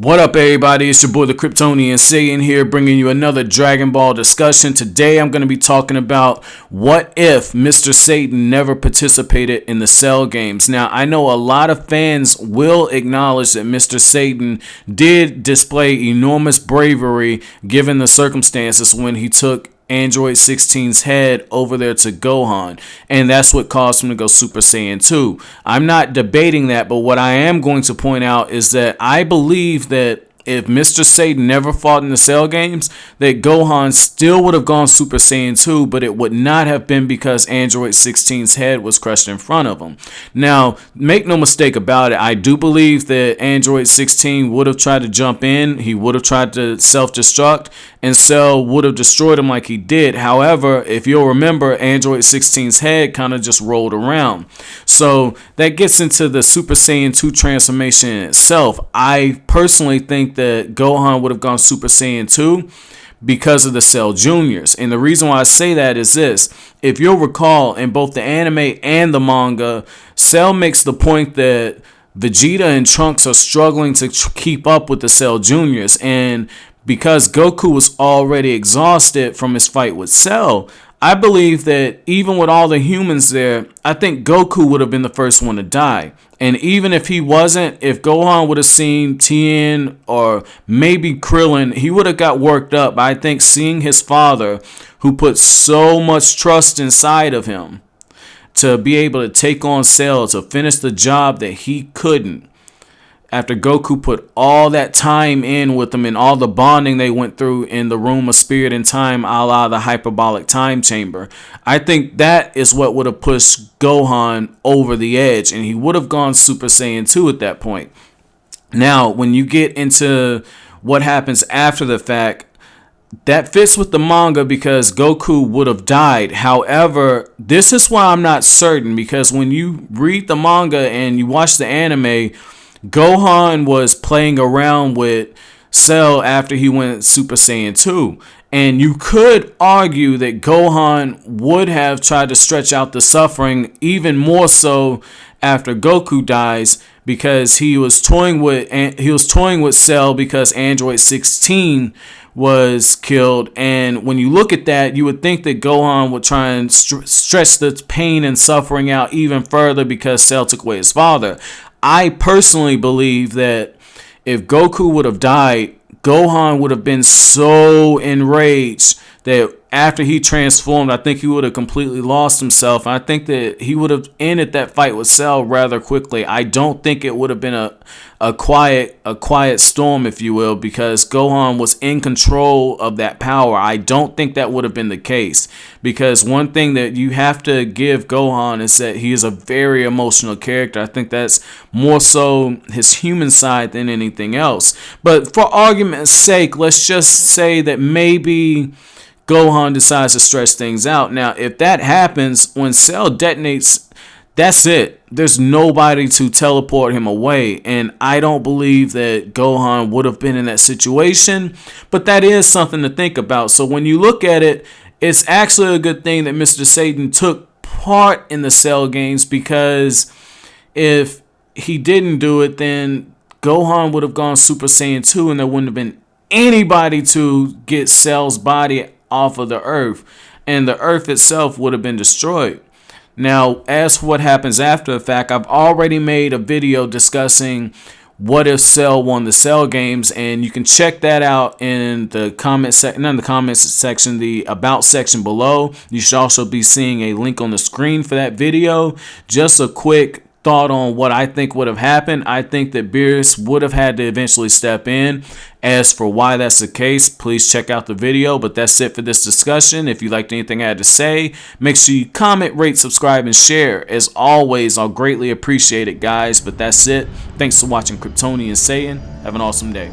What up, everybody? It's your boy the Kryptonian Saiyan here, bringing you another Dragon Ball discussion. Today I'm going to be talking about what if Mr. Satan never participated in the Cell games. Now, I know a lot of fans will acknowledge that Mr. Satan did display enormous bravery given the circumstances when he took Android 16's head over there to Gohan, and that's what caused him to go Super Saiyan 2. I'm not debating that, but what I am going to point out is that I believe that if Mr. Satan never fought in the Cell games, that Gohan still would have gone Super Saiyan 2, but it would not have been because Android 16's head was crushed in front of him. Now, make no mistake about it, I do believe that Android 16 would have tried to jump in, he would have tried to self-destruct, and Cell would have destroyed him like he did. However, if you'll remember, Android 16's head kind of just rolled around. So that gets into the Super Saiyan 2 transformation in itself. I personally think that Gohan would have gone Super Saiyan 2 because of the Cell Juniors. And the reason why I say that is this. If you'll recall, in both the anime and the manga, Cell makes the point that Vegeta and Trunks are struggling to keep up with the Cell Juniors. And because Goku was already exhausted from his fight with Cell, I believe that even with all the humans there, I think Goku would have been the first one to die. And even if he wasn't, if Gohan would have seen Tien or maybe Krillin, he would have got worked up. I think seeing his father, who put so much trust inside of him to be able to take on Cell, to finish the job that he couldn't, after Goku put all that time in with them and all the bonding they went through in the Room of Spirit and Time, a la the hyperbolic time chamber, I think that is what would have pushed Gohan over the edge, and he would have gone Super Saiyan 2 at that point. Now, when you get into what happens after the fact, that fits with the manga because Goku would have died. However, this is why I'm not certain, because when you read the manga and you watch the anime, Gohan was playing around with Cell after he went Super Saiyan 2. And you could argue that Gohan would have tried to stretch out the suffering even more so after Goku dies, because he was toying with Cell because Android 16 was killed. And when you look at that, you would think that Gohan would try and stretch the pain and suffering out even further because Cell took away his father. I personally believe that if Goku would have died, Gohan would have been so enraged that after he transformed, I think he would have completely lost himself. I think that he would have ended that fight with Cell rather quickly. I don't think it would have been a quiet storm, if you will, because Gohan was in control of that power. I don't think that would have been the case, because one thing that you have to give Gohan is that he is a very emotional character. I think that's more so his human side than anything else. But for argument's sake, let's just say that maybe Gohan decides to stretch things out. Now, if that happens, when Cell detonates, that's it. There's nobody to teleport him away. And I don't believe that Gohan would have been in that situation. But that is something to think about. So when you look at it, it's actually a good thing that Mr. Satan took part in the Cell games, because if he didn't do it, then Gohan would have gone Super Saiyan 2 and there wouldn't have been anybody to get Cell's body off of the Earth, and the Earth itself would have been destroyed. Now, as for what happens after the fact, I've already made a video discussing what if Cell won the Cell games, and you can check that out in the comment section, not in the comments section, the about section below. You should also be seeing a link on the screen for that video. Just a quick thought on what I think would have happened. I think that Beerus would have had to eventually step in. As for why that's the case, please check out the video. But that's it for this discussion. If you liked anything I had to say, make sure you comment, rate, subscribe, and share. As always, I'll greatly appreciate it, guys. But that's it. Thanks for watching Kryptonian Saiyan. Have an awesome day.